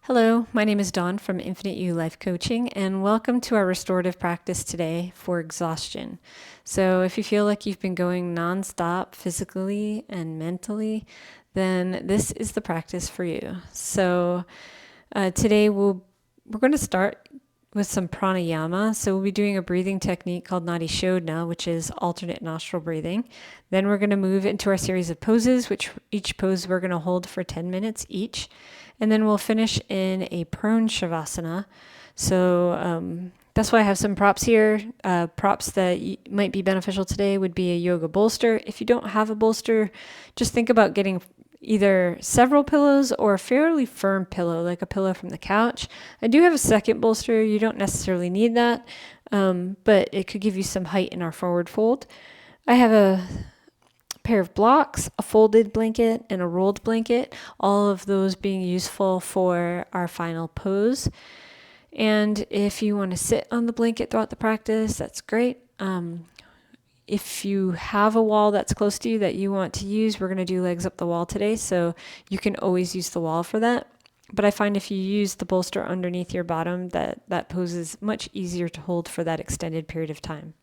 Hello, my name is Dawn from Infinite You Life Coaching, and welcome to our restorative practice today for exhaustion. So, if you feel like you've been going nonstop physically and mentally, then this is the practice for you. So, today we're going to start with some pranayama. So, we'll be doing a breathing technique called nadi shodhna, which is alternate nostril breathing. Then we're going to move into our series of poses, which each pose we're going to hold for 10 minutes each. And then we'll finish in a prone shavasana. So that's why I have some props here. Props that might be beneficial today would be a yoga bolster. If you don't have a bolster, just think about getting either several pillows or a fairly firm pillow, like a pillow from the couch. I do have a second bolster. You don't necessarily need that, but it could give you some height in our forward fold. I have a pair of blocks, a folded blanket, and a rolled blanket, all of those being useful for our final pose. And if you want to sit on the blanket throughout the practice, that's great. If you have a wall that's close to you that you want to use, we're going to do legs up the wall today, so you can always use the wall for that. But I find if you use the bolster underneath your bottom, that pose is much easier to hold for that extended period of time.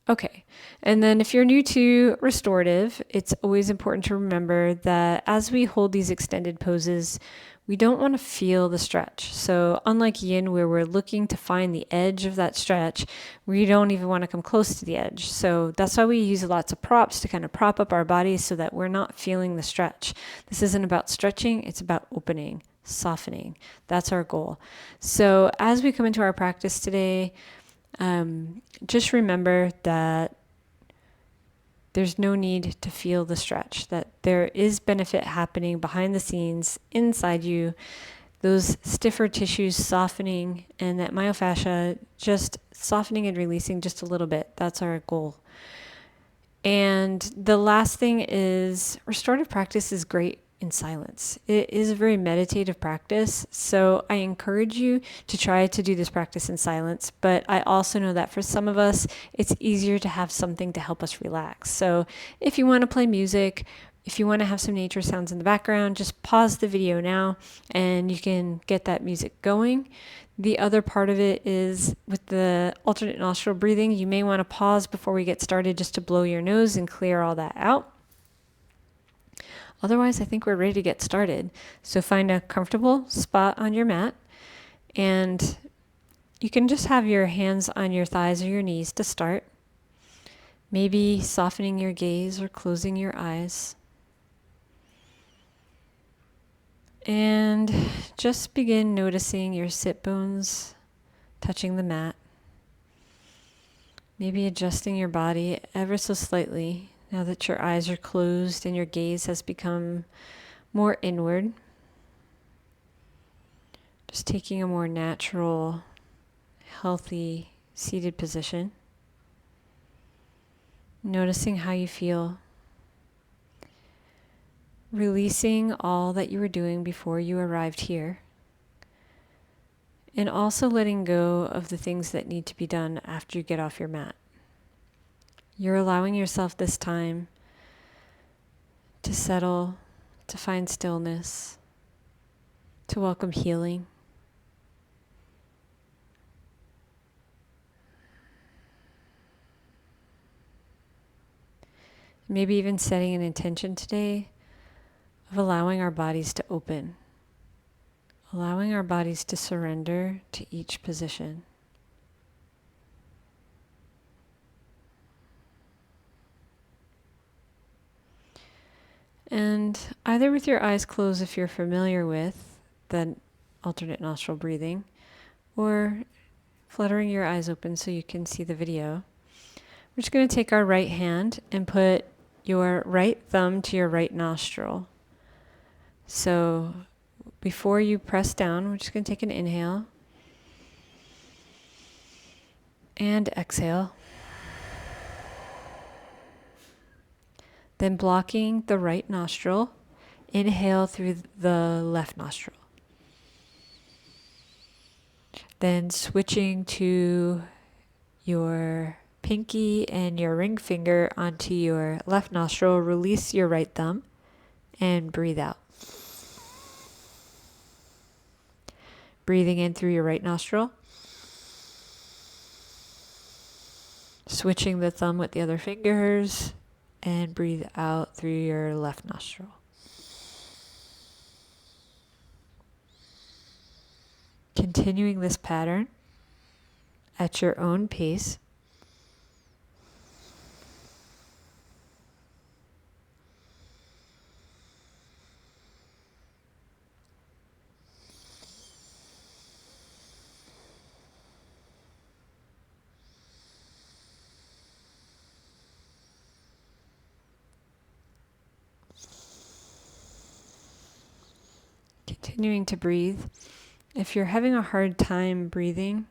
Okay, and then if you're new to restorative, it's always important to remember that as we hold these extended poses, we don't want to feel the stretch. So unlike yin, where we're looking to find the edge of that stretch, we don't even want to come close to the edge. So that's why we use lots of props to kind of prop up our bodies so that we're not feeling the stretch. This isn't about stretching, it's about opening, softening. That's our goal. So as we come into our practice today, just remember that there's no need to feel the stretch, that there is benefit happening behind the scenes inside you, those stiffer tissues softening, and that myofascia just softening and releasing just a little bit. That's our goal. And the last thing is restorative practice is great in silence. It is a very meditative practice, so I encourage you to try to do this practice in silence, but I also know that for some of us, it's easier to have something to help us relax. So if you want to play music, if you want to have some nature sounds in the background, just pause the video now and you can get that music going. The other part of it is with the alternate nostril breathing, you may want to pause before we get started just to blow your nose and clear all that out. Otherwise, I think we're ready to get started. So find a comfortable spot on your mat, and you can just have your hands on your thighs or your knees to start. Maybe softening your gaze or closing your eyes. And just begin noticing your sit bones touching the mat. Maybe adjusting your body ever so slightly now that your eyes are closed and your gaze has become more inward. Just taking a more natural, healthy, seated position. Noticing how you feel. Releasing all that you were doing before you arrived here. And also letting go of the things that need to be done after you get off your mat. You're allowing yourself this time to settle, to find stillness, to welcome healing. Maybe even setting an intention today of allowing our bodies to open, allowing our bodies to surrender to each position. And either with your eyes closed if you're familiar with the alternate nostril breathing, or fluttering your eyes open so you can see the video. We're just going to take our right hand and put your right thumb to your right nostril. So before you press down, we're just going to take an inhale and exhale. Then blocking the right nostril, inhale through the left nostril. Then switching to your pinky and your ring finger onto your left nostril, release your right thumb and breathe out. Breathing in through your right nostril. Switching the thumb with the other fingers. And breathe out through your left nostril. Continuing this pattern at your own pace. Continuing to breathe. If you're having a hard time breathing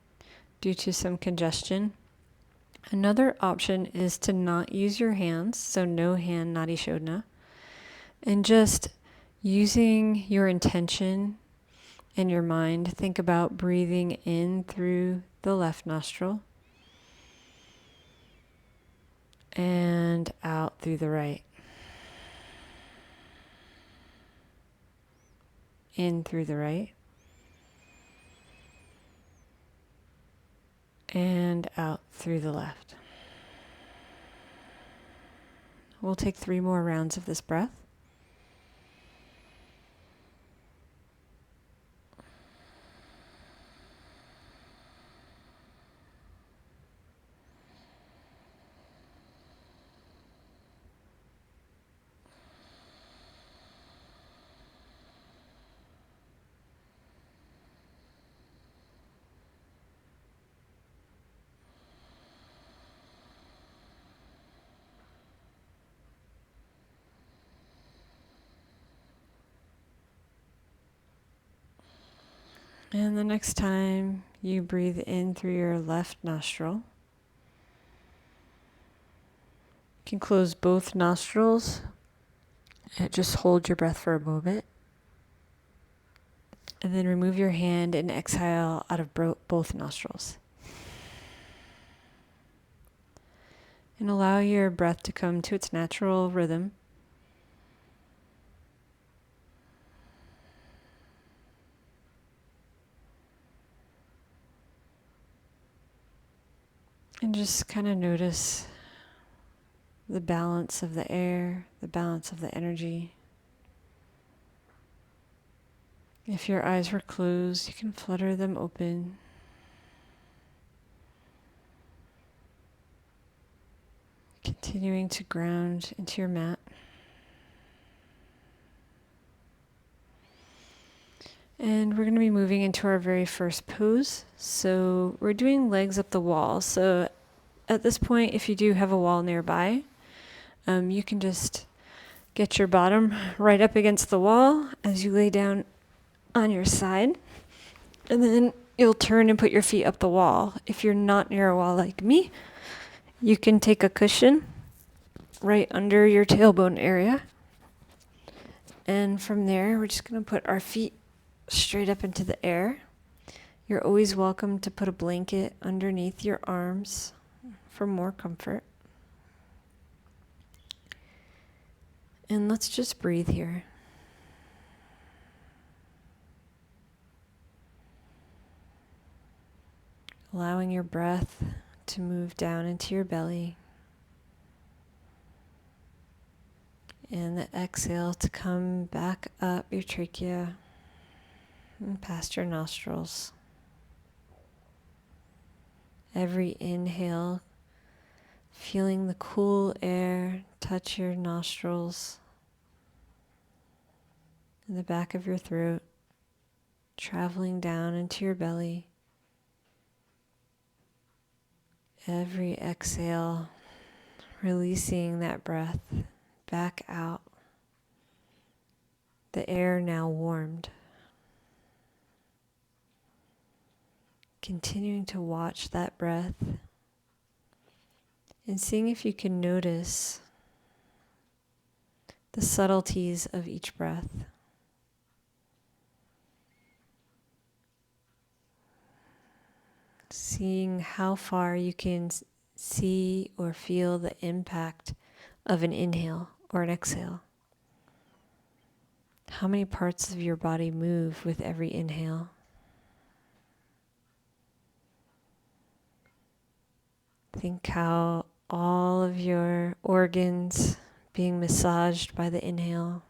due to some congestion, another option is to not use your hands, so no hand nadi shodhna, and just using your intention and your mind, think about breathing in through the left nostril and out through the right. In through the right and out through the left. We'll take 3 more rounds of this breath. And the next time you breathe in through your left nostril, you can close both nostrils and just hold your breath for a moment. And then remove your hand and exhale out of both nostrils. And allow your breath to come to its natural rhythm. And just kind of notice the balance of the air, the balance of the energy. If your eyes were closed, you can flutter them open. Continuing to ground into your mat. And we're going to be moving into our very first pose. So we're doing legs up the wall. So at this point, if you do have a wall nearby, you can just get your bottom right up against the wall as you lay down on your side. And then you'll turn and put your feet up the wall. If you're not near a wall like me, you can take a cushion right under your tailbone area. And from there, we're just going to put our feet straight up into the air. You're always welcome to put a blanket underneath your arms for more comfort. And let's just breathe here. Allowing your breath to move down into your belly. And the exhale to come back up your trachea and past your nostrils. Every inhale, feeling the cool air touch your nostrils and the back of your throat, traveling down into your belly. Every exhale, releasing that breath back out. The air now warmed. Continuing to watch that breath and seeing if you can notice the subtleties of each breath. Seeing how far you can see or feel the impact of an inhale or an exhale. How many parts of your body move with every inhale? Think how all of your organs being massaged by the inhale,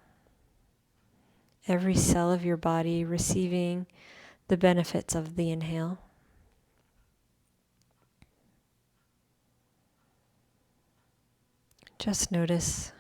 every cell of your body receiving the benefits of the inhale. Just notice.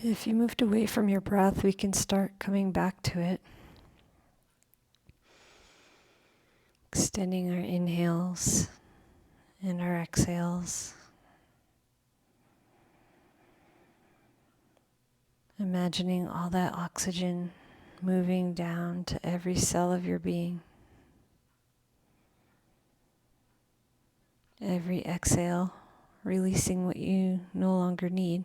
If you moved away from your breath, we can start coming back to it. Extending our inhales and our exhales. Imagining all that oxygen moving down to every cell of your being. Every exhale, releasing what you no longer need.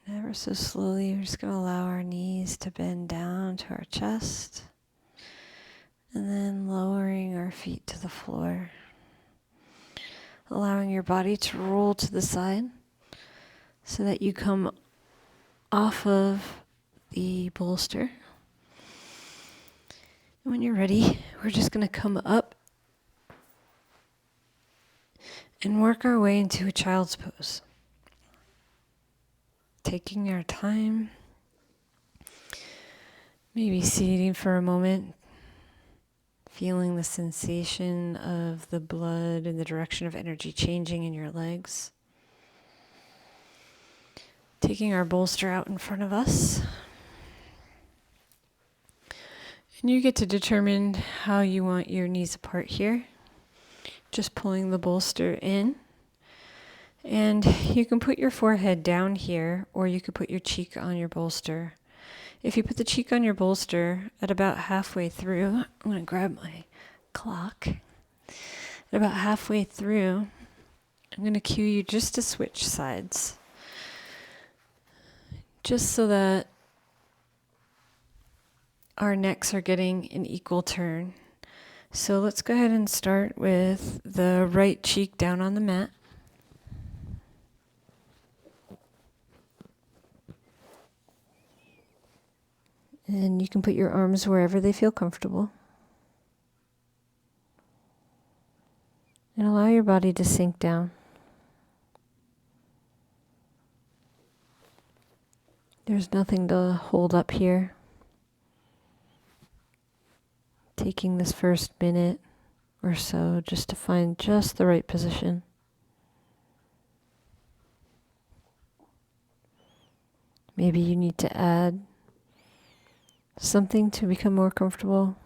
And ever so slowly, we're just going to allow our knees to bend down to our chest, and then lowering our feet to the floor. Allowing your body to roll to the side so that you come off of the bolster. When you're ready, we're just going to come up and work our way into a child's pose. Taking our time, maybe seating for a moment, feeling the sensation of the blood and the direction of energy changing in your legs. Taking our bolster out in front of us. And you get to determine how you want your knees apart here. Just pulling the bolster in. And you can put your forehead down here, or you could put your cheek on your bolster. If you put the cheek on your bolster at about halfway through, I'm going to grab my clock. At about halfway through, I'm going to cue you just to switch sides. Just so that our necks are getting an equal turn. So let's go ahead and start with the right cheek down on the mat. And you can put your arms wherever they feel comfortable. And allow your body to sink down. There's nothing to hold up here. Taking this first minute or so just to find just the right position. Maybe you need to add something to become more comfortable.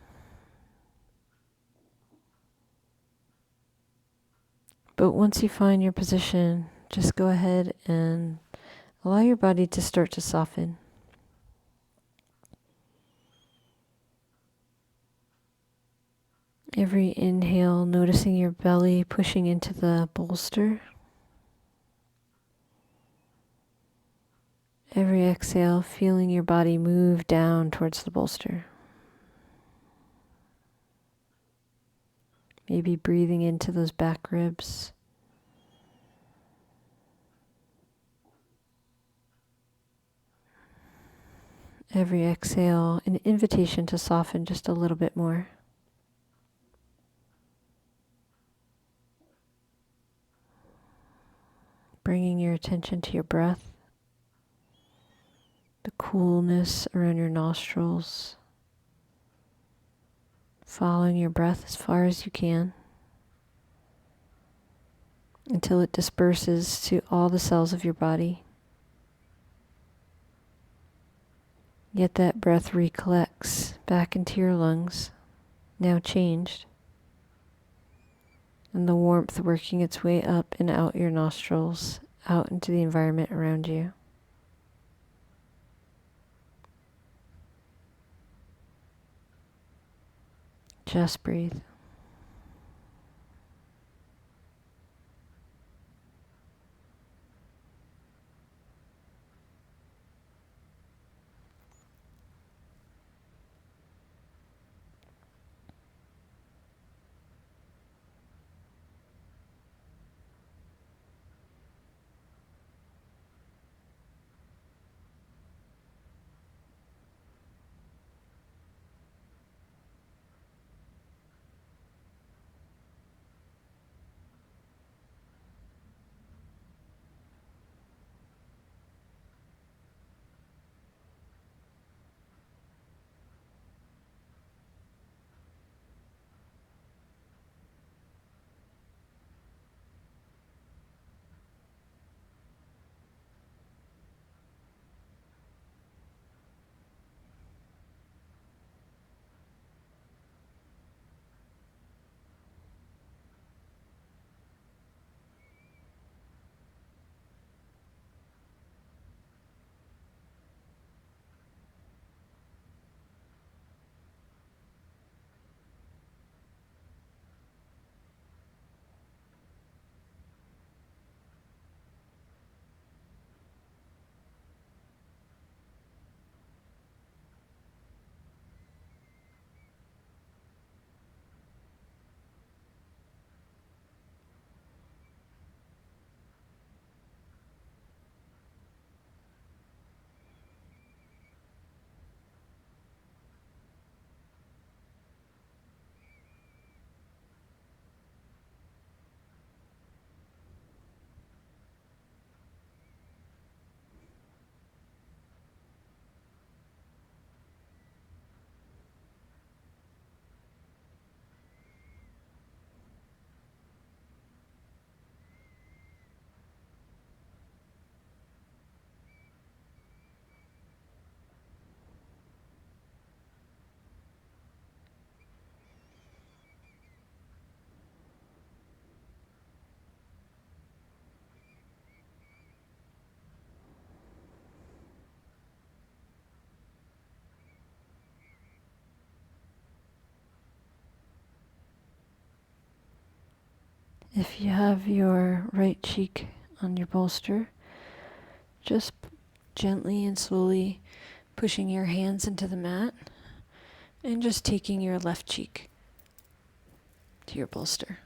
But once you find your position, just go ahead and allow your body to start to soften. Every inhale, noticing your belly pushing into the bolster. Every exhale, feeling your body move down towards the bolster. Maybe breathing into those back ribs. Every exhale, an invitation to soften just a little bit more. Bringing your attention to your breath, the coolness around your nostrils. Following your breath as far as you can until it disperses to all the cells of your body. Yet that breath recollects back into your lungs, now changed, and the warmth working its way up and out your nostrils, out into the environment around you. Just breathe. If you have your right cheek on your bolster, just gently and slowly pushing your hands into the mat and just taking your left cheek to your bolster.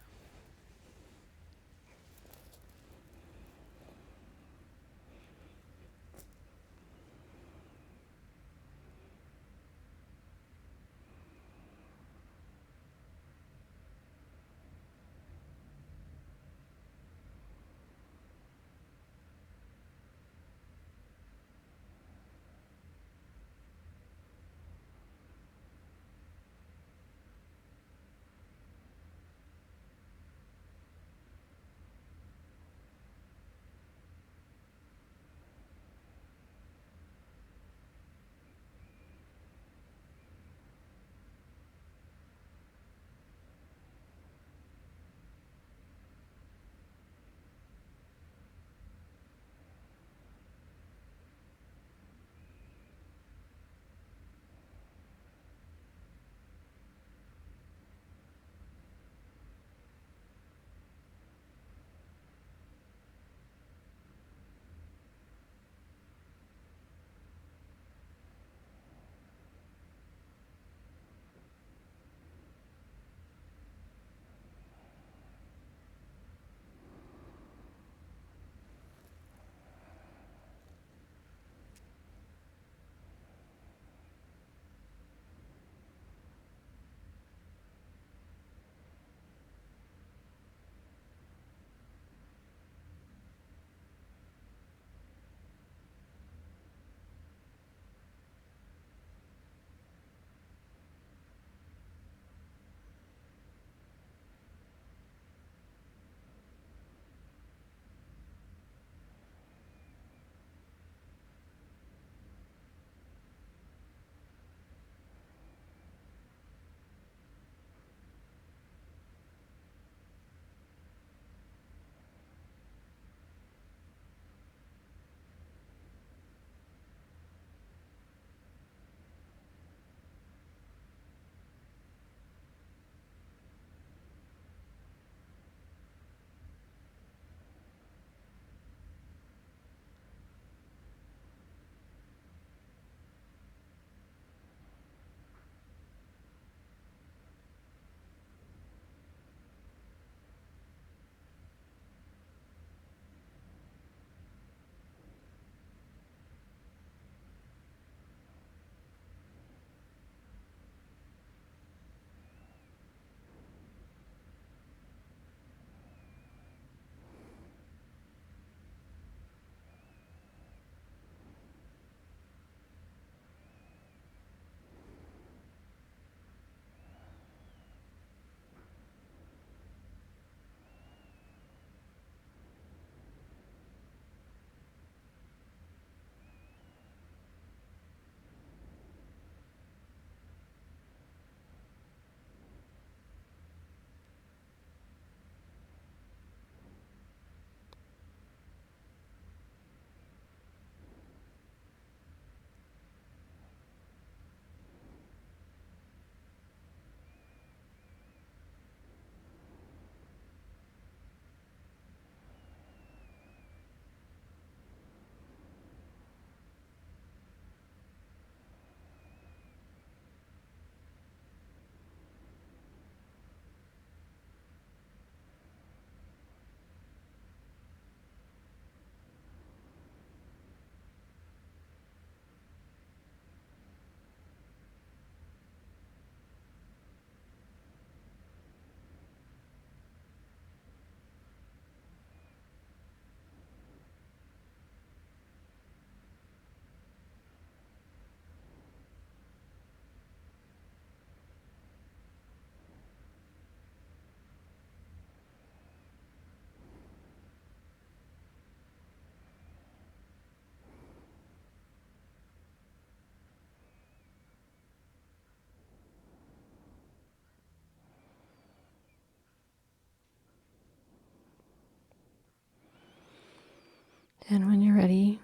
And when you're ready,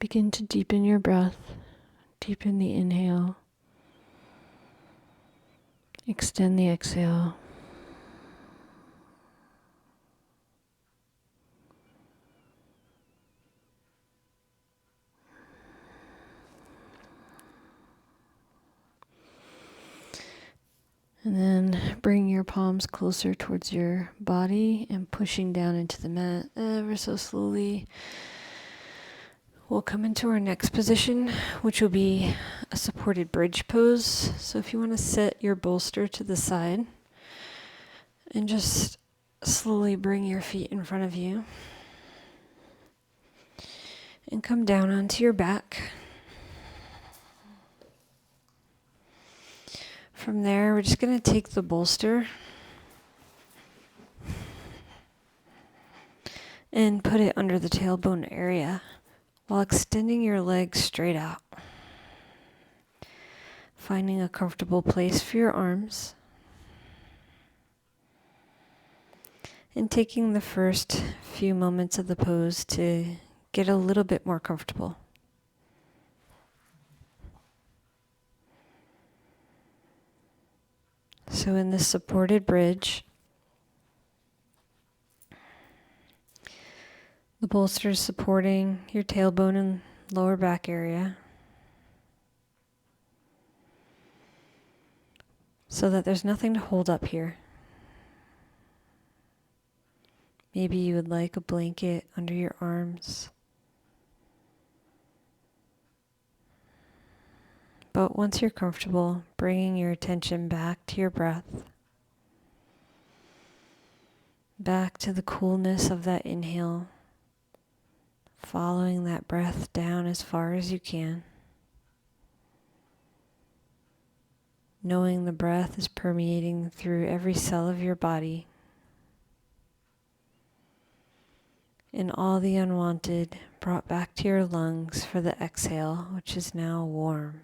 begin to deepen your breath. Deepen the inhale. Extend the exhale. And then bring your palms closer towards your body and pushing down into the mat ever so slowly. We'll come into our next position, which will be a supported bridge pose. So if you want to set your bolster to the side and just slowly bring your feet in front of you and come down onto your back. From there, we're just going to take the bolster and put it under the tailbone area while extending your legs straight out. Finding a comfortable place for your arms. And taking the first few moments of the pose to get a little bit more comfortable. So in this supported bridge, the bolster is supporting your tailbone and lower back area so that there's nothing to hold up here. Maybe you would like a blanket under your arms. But once you're comfortable, bringing your attention back to your breath, back to the coolness of that inhale, following that breath down as far as you can, knowing the breath is permeating through every cell of your body, and all the unwanted brought back to your lungs for the exhale, which is now warm.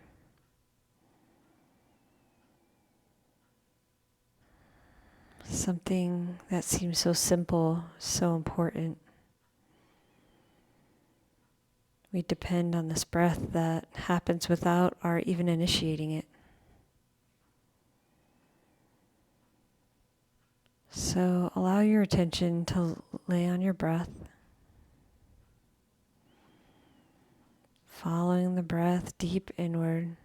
Something that seems so simple, so important. We depend on this breath that happens without our even initiating it. So allow your attention to lay on your breath, following the breath deep inward,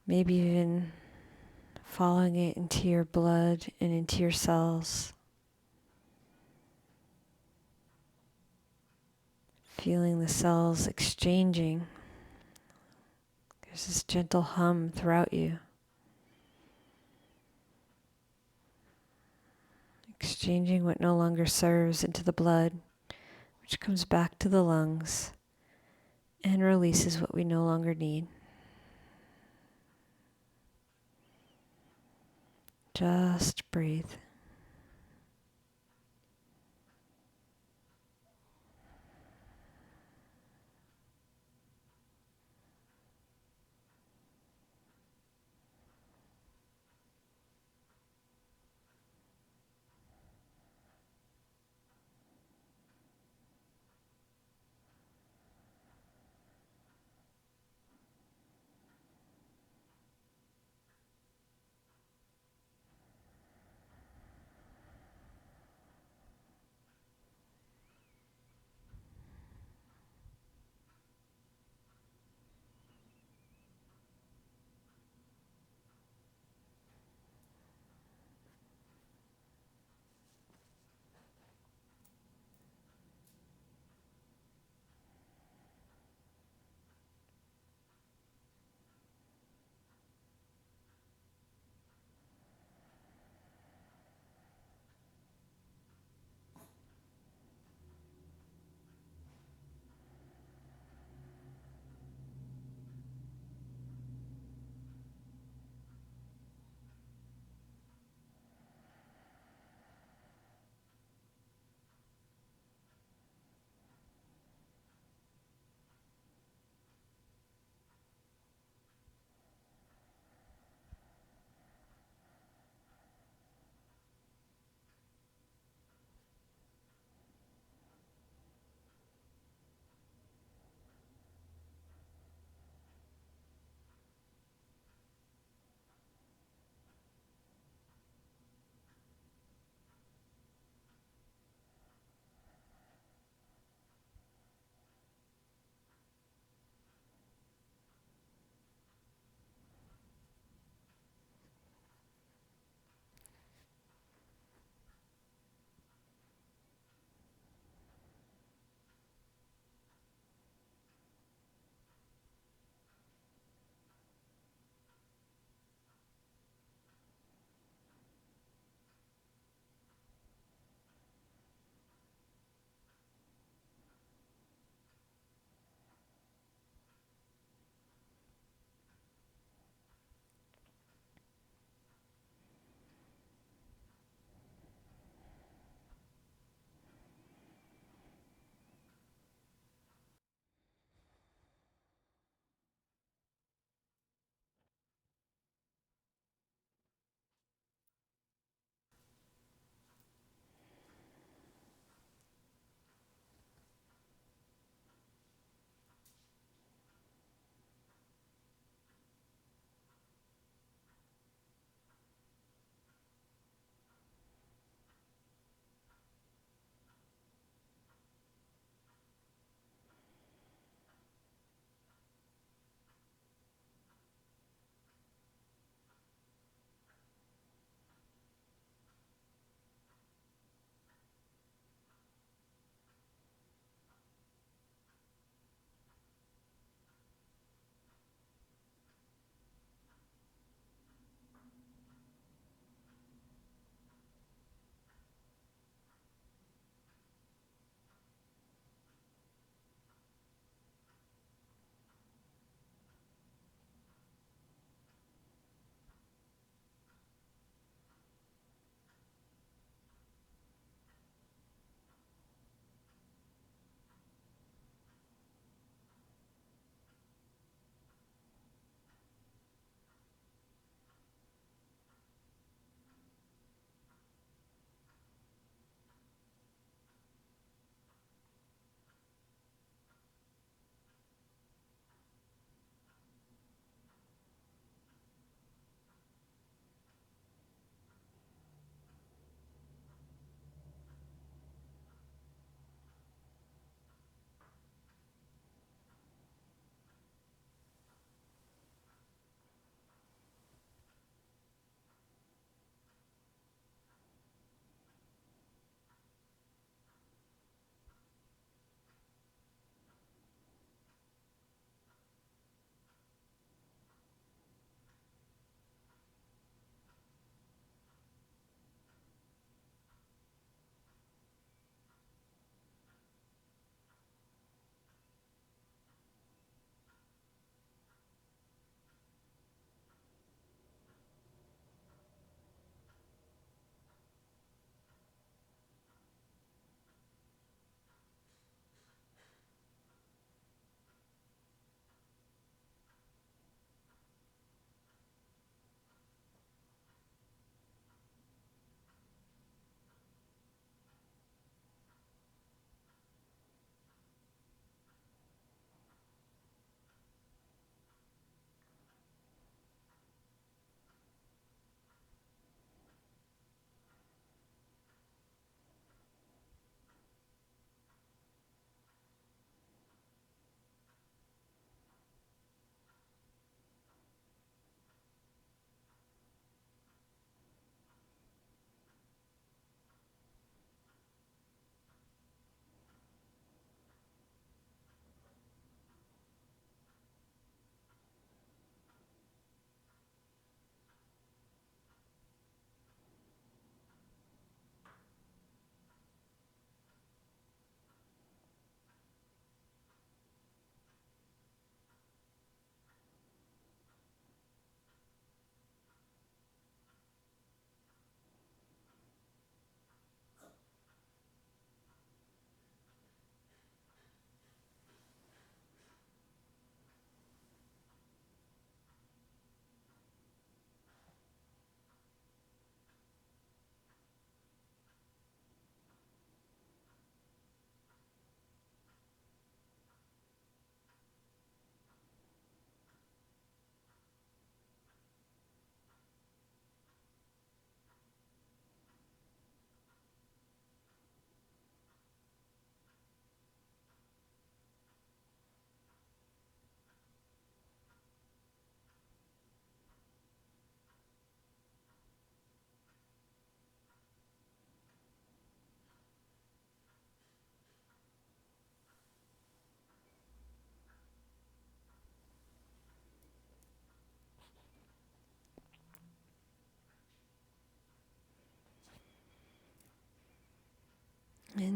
maybe even following it into your blood and into your cells. Feeling the cells exchanging. There's this gentle hum throughout you. Exchanging what no longer serves into the blood, which comes back to the lungs and releases what we no longer need. Just breathe.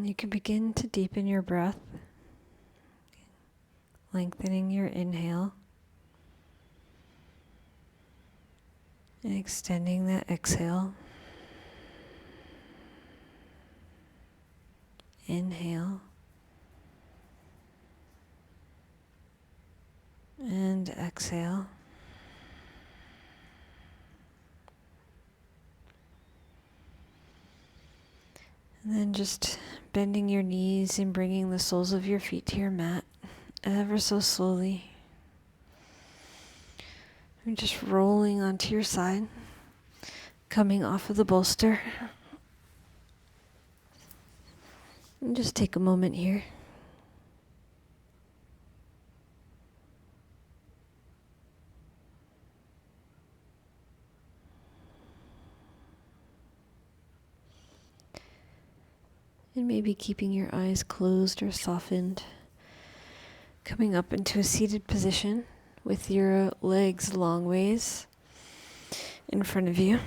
You can begin to deepen your breath, lengthening your inhale and extending that exhale. Inhale and exhale. And then just bending your knees and bringing the soles of your feet to your mat ever so slowly. And just rolling onto your side, coming off of the bolster. And just take a moment here. And maybe keeping your eyes closed or softened. Coming up into a seated position with your legs long ways in front of you.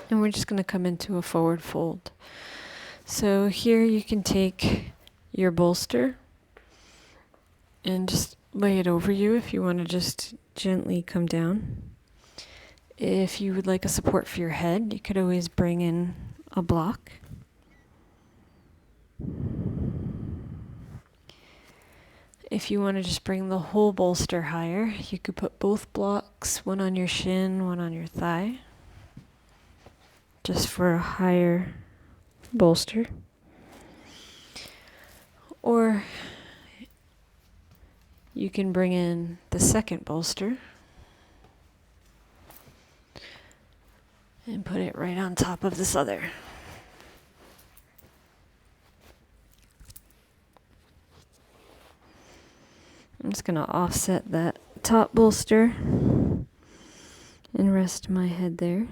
And we're just going to come into a forward fold. So here you can take your bolster and just lay it over you if you want to just gently come down. If you would like a support for your head, you could always bring in a block. If you want to just bring the whole bolster higher, you could put both blocks, one on your shin, one on your thigh, just for a higher bolster. Or you can bring in the second bolster and put it right on top of this other. I'm just going to offset that top bolster and rest my head there.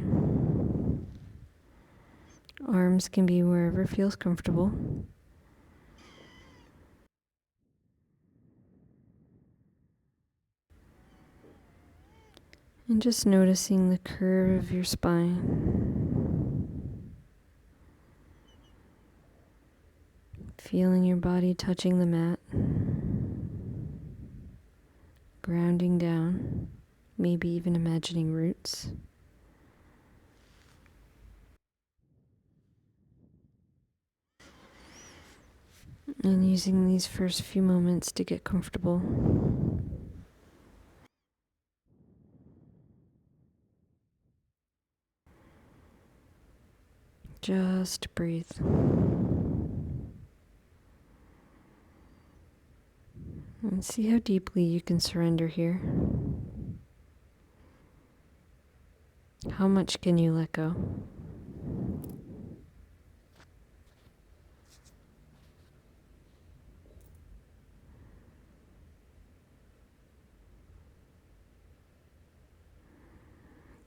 Arms can be wherever feels comfortable. And just noticing the curve of your spine. Feeling your body touching the mat. Grounding down. Maybe even imagining roots. And using these first few moments to get comfortable. Just breathe. And see how deeply you can surrender here. How much can you let go?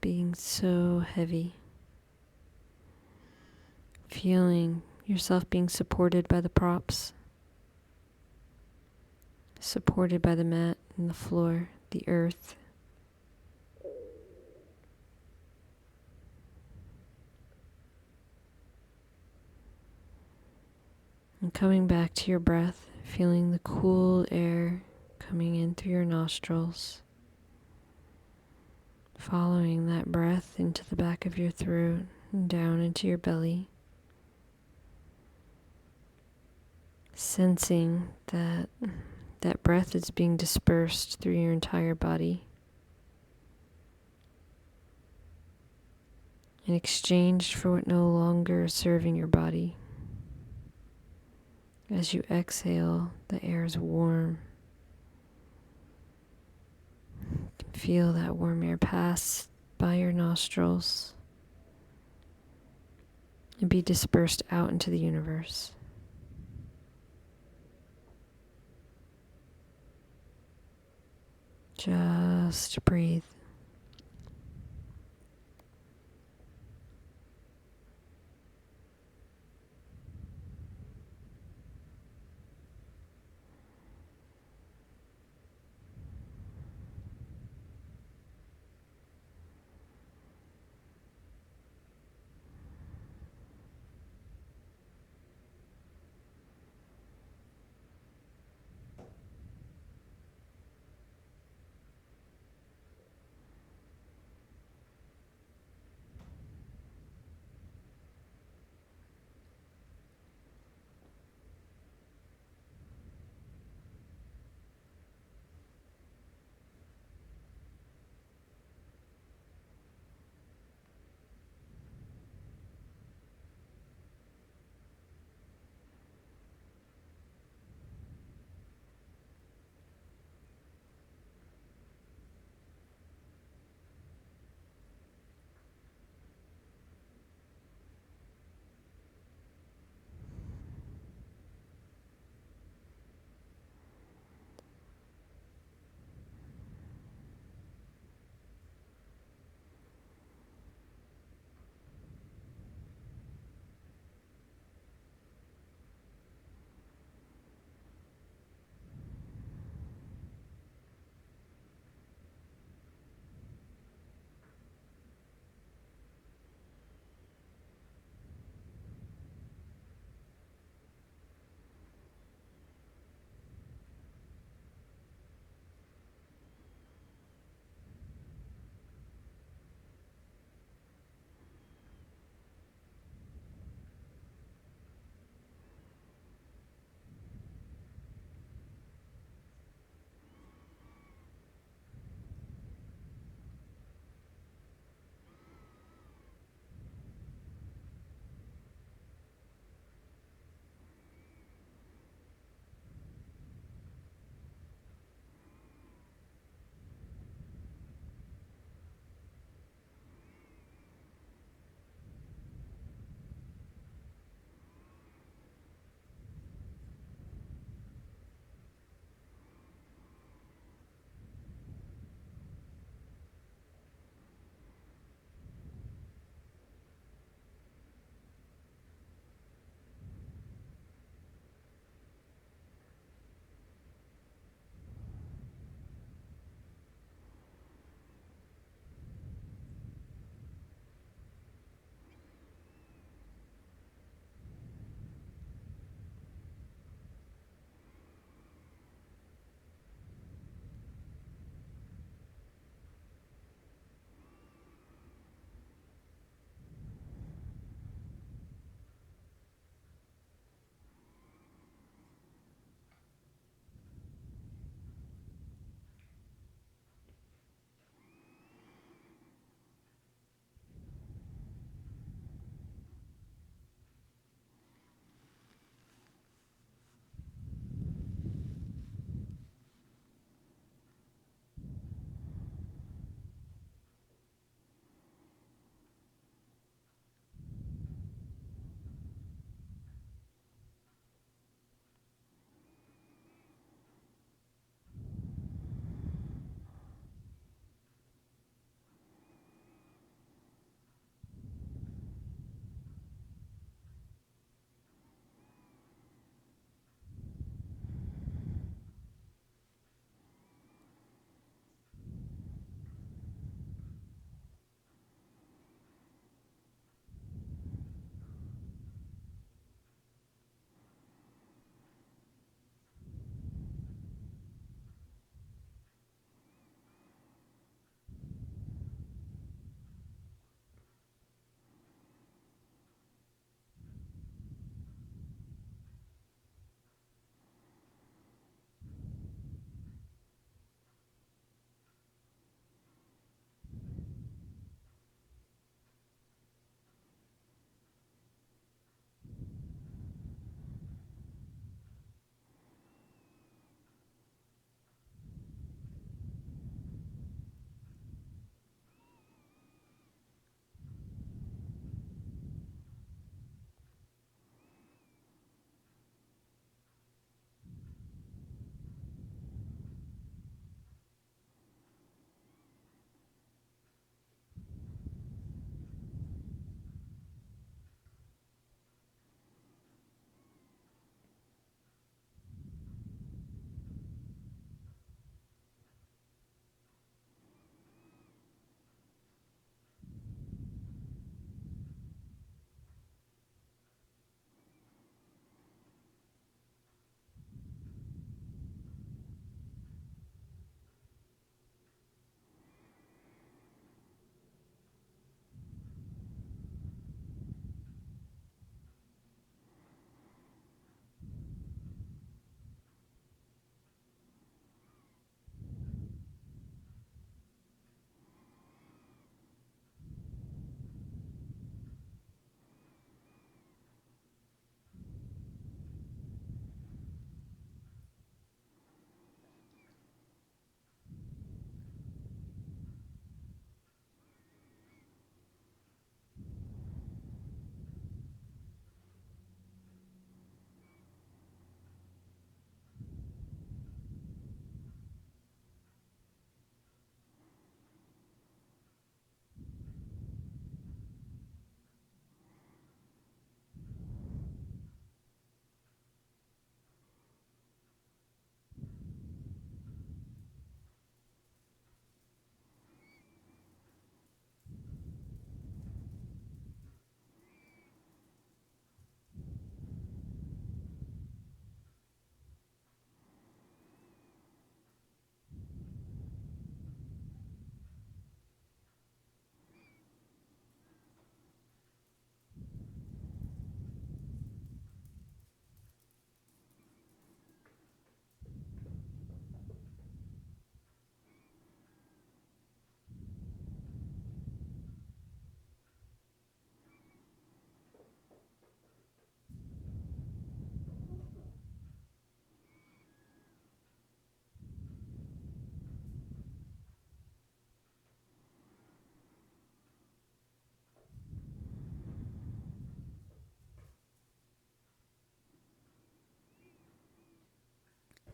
Being so heavy. Feeling yourself being supported by the props. Supported by the mat and the floor, the earth. And coming back to your breath, feeling the cool air coming in through your nostrils. Following that breath into the back of your throat and down into your belly. Sensing that that breath is being dispersed through your entire body and exchanged for what no longer is serving your body. As you exhale, the air is warm. You can feel that warm air pass by your nostrils and be dispersed out into the universe. Just breathe.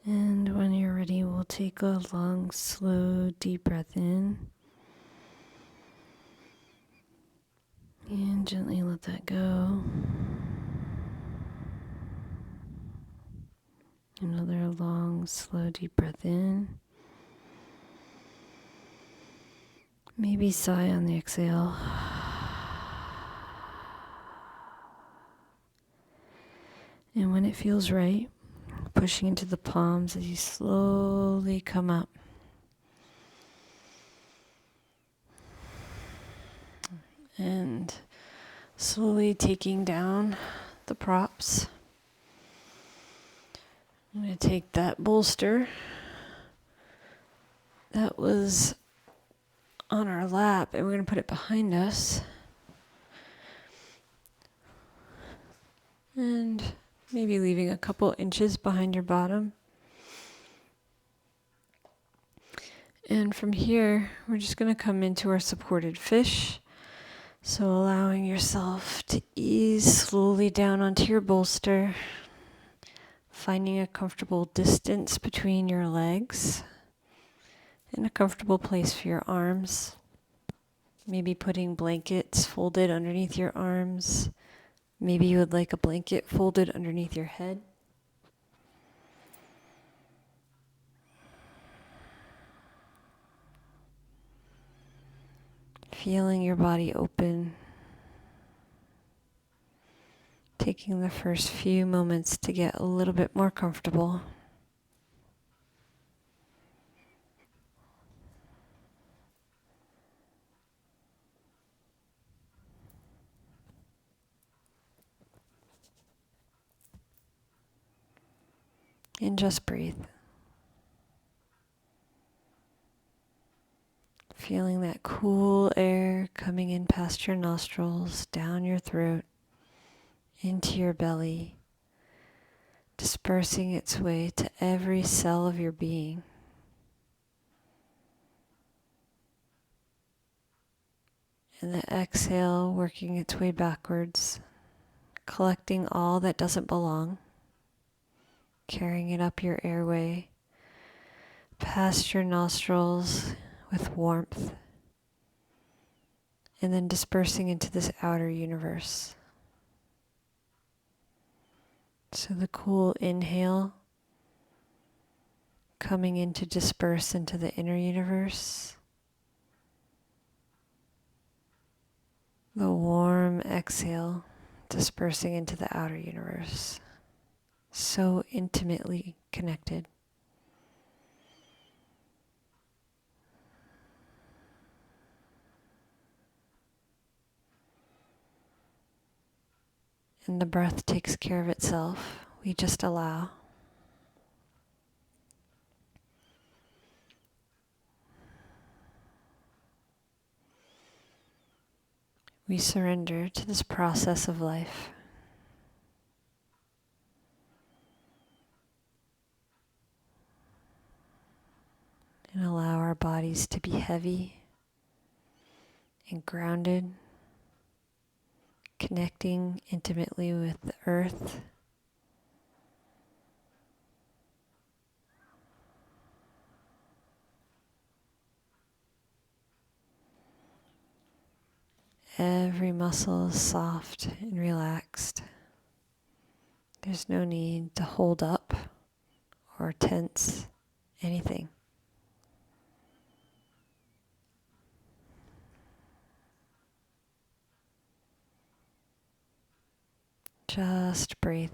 And when you're ready, we'll take a long, slow, deep breath in. And gently let that go. Another long, slow, deep breath in. Maybe sigh on the exhale. And when it feels right, pushing into the palms as you slowly come up. And slowly taking down the props. I'm going to take that bolster that was on our lap and we're going to put it behind us. And maybe leaving a couple inches behind your bottom. And from here, we're just going to come into our supported fish. So allowing yourself to ease slowly down onto your bolster, finding a comfortable distance between your legs and a comfortable place for your arms. Maybe putting blankets folded underneath your arms. Maybe you would like a blanket folded underneath your head. Feeling your body open. Taking the first few moments to get a little bit more comfortable. And just breathe. Feeling that cool air coming in past your nostrils, down your throat, into your belly, dispersing its way to every cell of your being. And the exhale working its way backwards, collecting all that doesn't belong, carrying it up your airway, past your nostrils with warmth, and then dispersing into this outer universe. So the cool inhale coming in to disperse into the inner universe. The warm exhale dispersing into the outer universe. So intimately connected. And the breath takes care of itself. We just allow. We surrender to this process of life. And allow our bodies to be heavy and grounded, connecting intimately with the earth. Every muscle is soft and relaxed. There's no need to hold up or tense anything. Just breathe.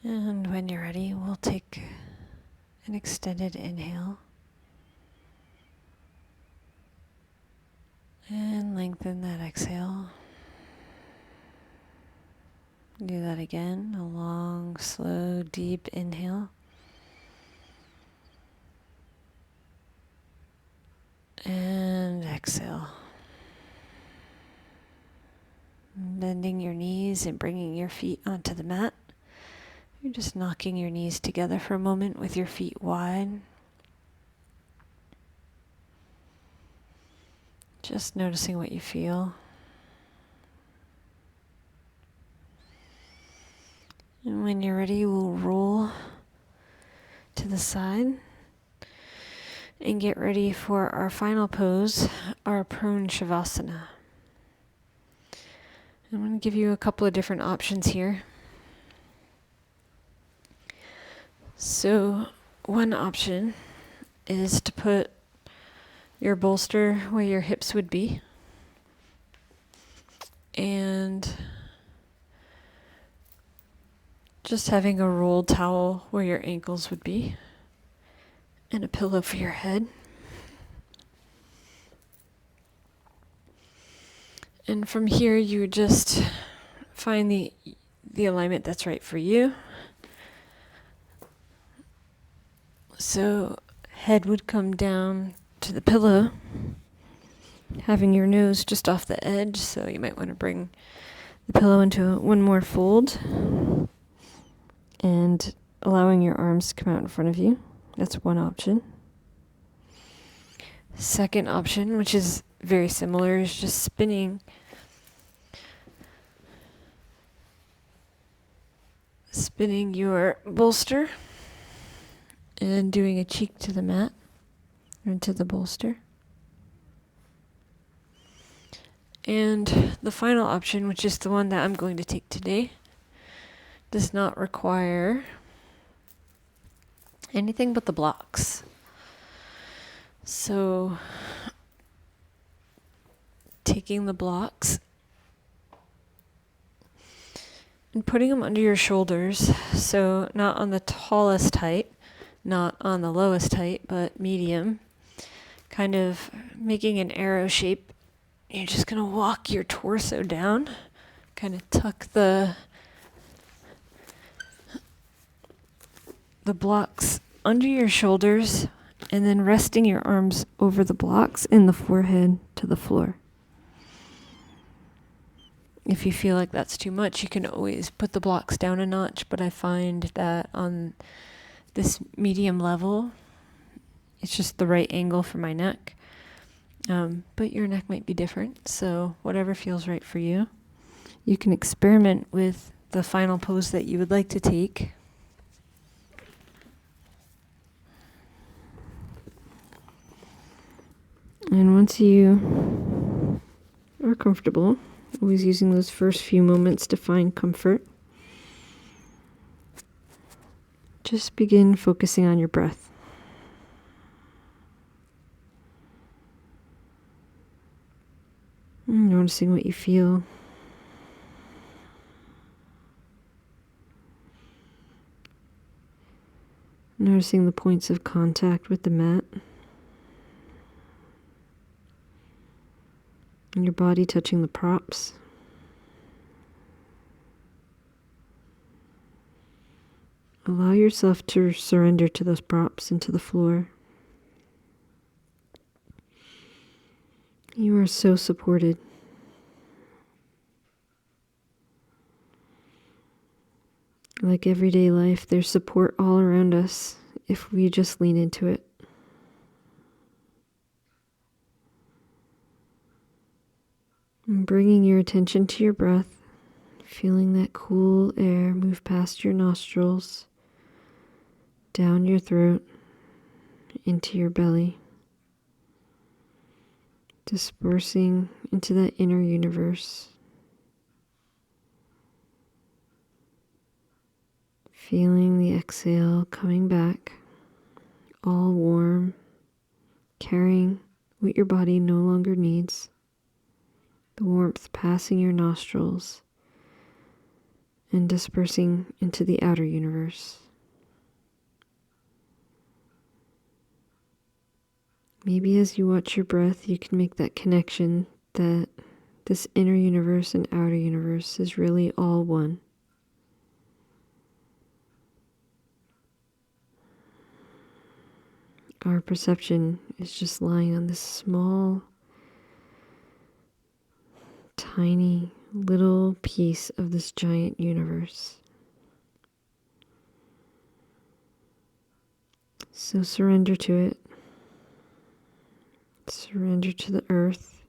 And when you're ready, we'll take an extended inhale. And lengthen that exhale. Do that again. A long, slow, deep inhale. And exhale. Bending your knees and bringing your feet onto the mat. You're just knocking your knees together for a moment with your feet wide. Just noticing what you feel. And when you're ready, we'll roll to the side and get ready for our final pose, our prone shavasana. I'm going to give you a couple of different options here. So, one option is to put your bolster where your hips would be, and just having a rolled towel where your ankles would be, and a pillow for your head. And from here, you would just find the alignment that's right for you. So, head would come down to the pillow, having your nose just off the edge, so you might want to bring the pillow into one more fold, and allowing your arms to come out in front of you. That's one option. Second option, which is very similar, is just spinning your bolster and doing a cheek to the mat or into the bolster. And the final option, which is the one that I'm going to take today, does not require anything but the blocks. So, taking the blocks and putting them under your shoulders, so not on the tallest height, not on the lowest height, but medium, kind of making an arrow shape. You're just going to walk your torso down, kind of tuck the blocks under your shoulders, and then resting your arms over the blocks and the forehead to the floor. If you feel like that's too much, you can always put the blocks down a notch, but I find that on this medium level, it's just the right angle for my neck. But your neck might be different, so whatever feels right for you. You can experiment with the final pose that you would like to take. And once you are comfortable, always using those first few moments to find comfort, just begin focusing on your breath. Noticing what you feel. Noticing the points of contact with the mat. And your body touching the props. Allow yourself to surrender to those props and to the floor. You are so supported. Like everyday life, there's support all around us if we just lean into it. And bringing your attention to your breath, feeling that cool air move past your nostrils, down your throat, into your belly, dispersing into that inner universe. Feeling the exhale coming back, all warm, carrying what your body no longer needs. The warmth passing your nostrils and dispersing into the outer universe. Maybe as you watch your breath, you can make that connection that this inner universe and outer universe is really all one. Our perception is just lying on this small, tiny, little piece of this giant universe. So surrender to it. Surrender to the earth,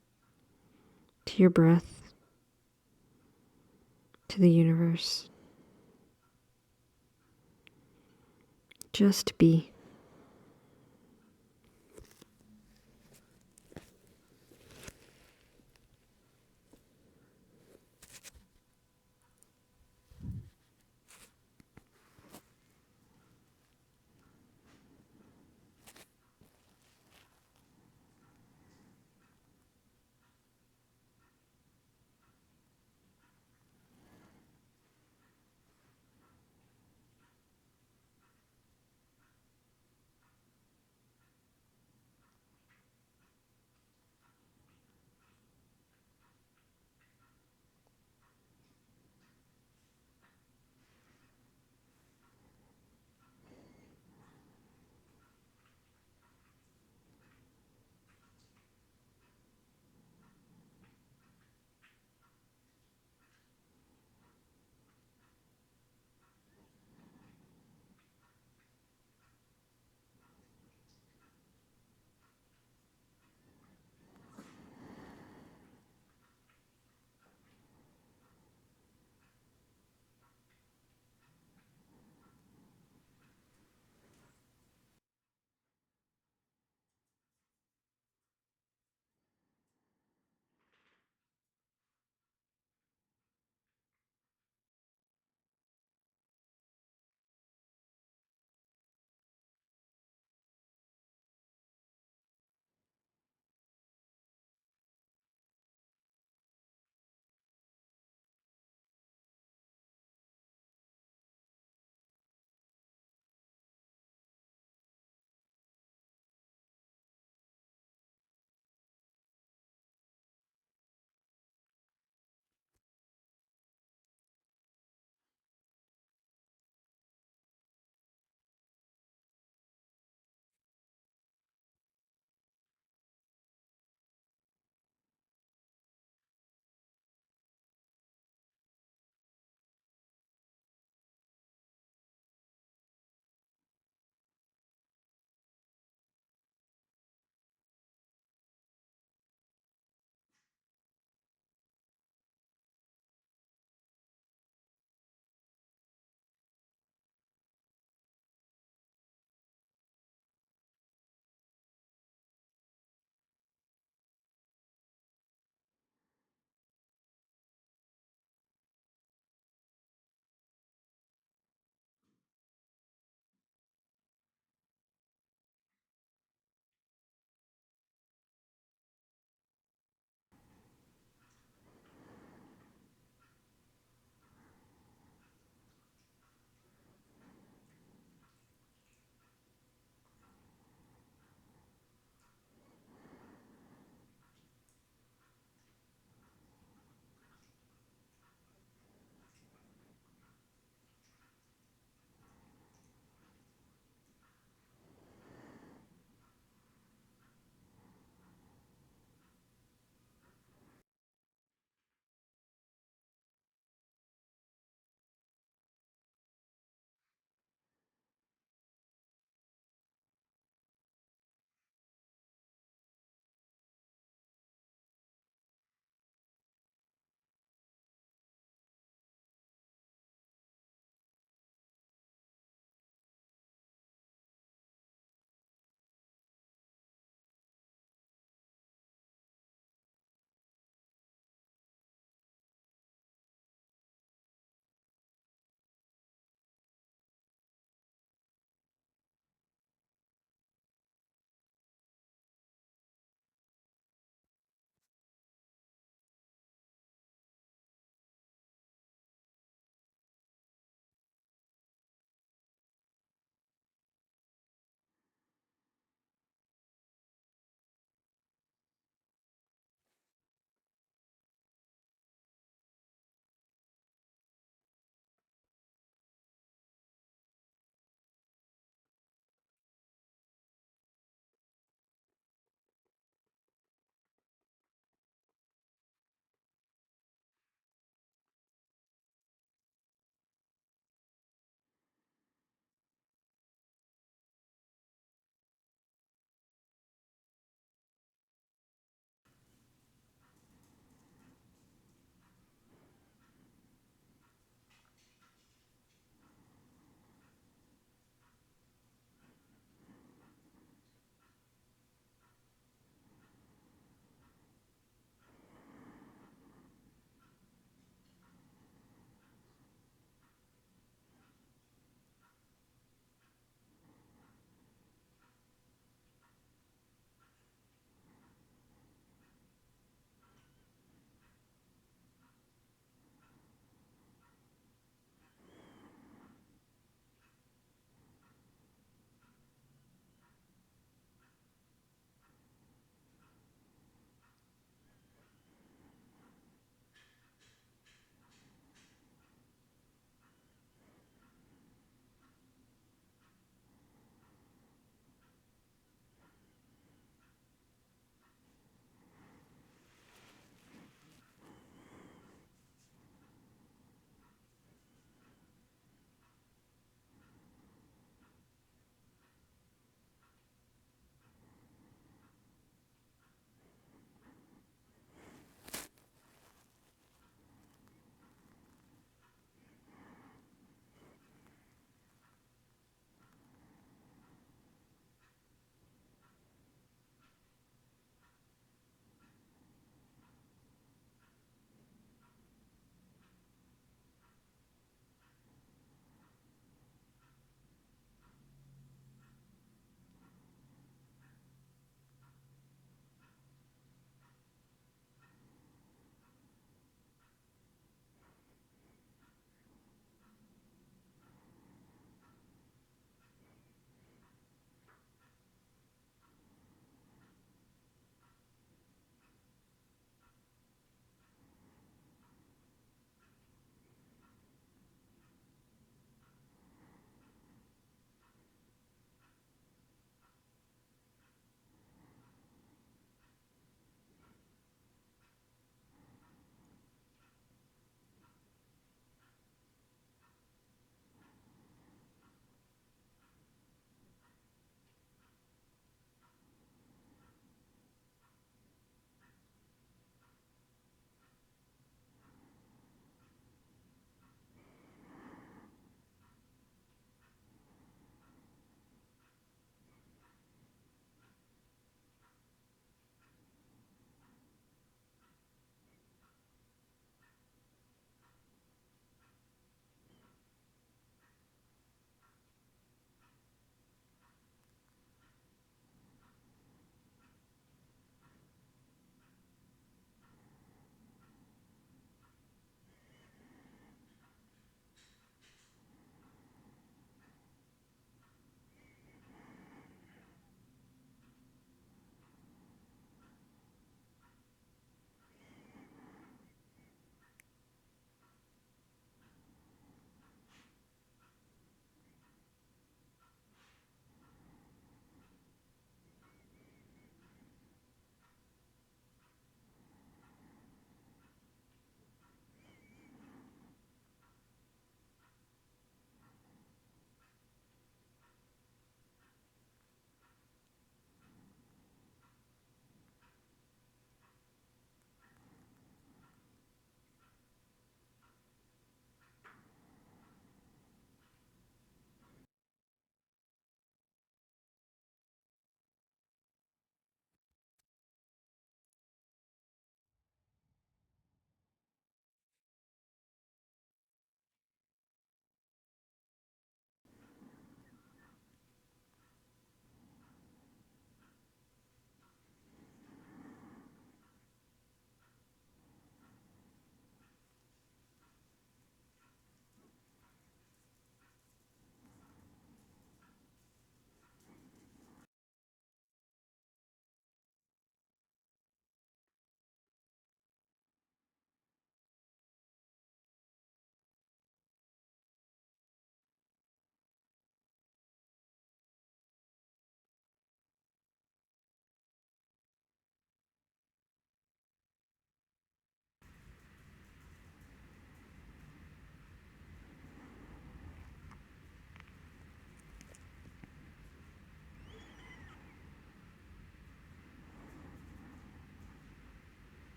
to your breath, to the universe. Just be.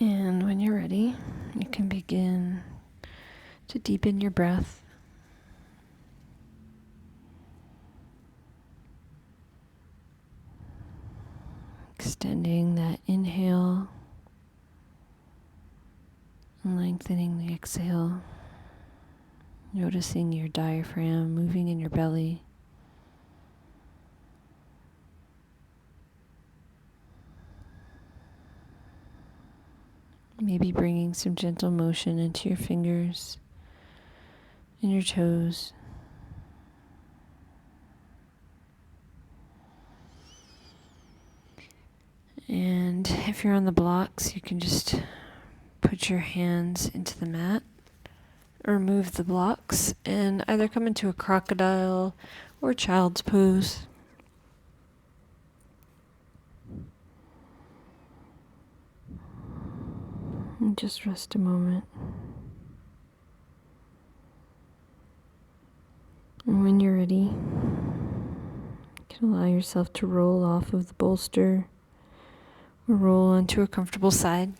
And when you're ready, you can begin to deepen your breath. Extending that inhale and lengthening the exhale. Noticing your diaphragm moving in your belly. Maybe bringing some gentle motion into your fingers and your toes. And if you're on the blocks, you can just put your hands into the mat or move the blocks and either come into a crocodile or child's pose. And just rest a moment. And when you're ready, you can allow yourself to roll off of the bolster or roll onto a comfortable side.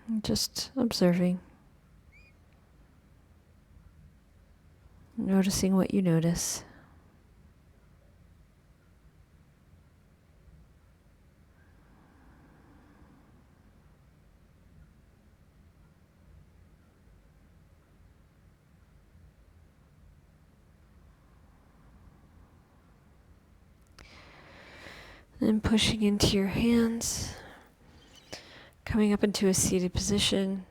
And just observing. Noticing what you notice. Then pushing into your hands, coming up into a seated position,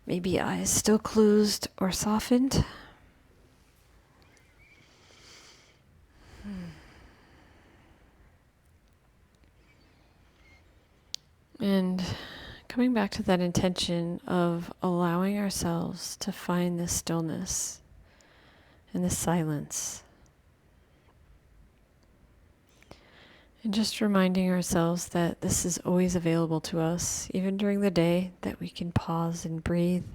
maybe eyes still closed or softened. And coming back to that intention of allowing ourselves to find this stillness and this silence. And just reminding ourselves that this is always available to us, even during the day, that we can pause and breathe.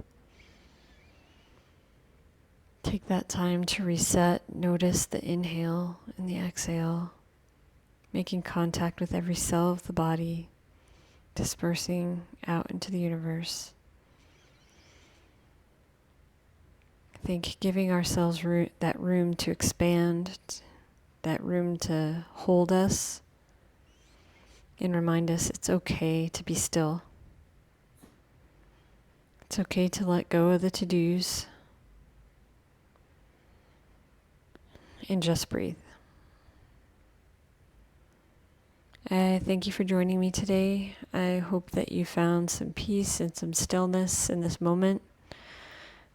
Take that time to reset, notice the inhale and the exhale, making contact with every cell of the body, dispersing out into the universe. I think giving ourselves that room to expand, that room to hold us, and remind us it's okay to be still. It's okay to let go of the to-dos and just breathe. I thank you for joining me today. I hope that you found some peace and some stillness in this moment.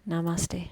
Namaste.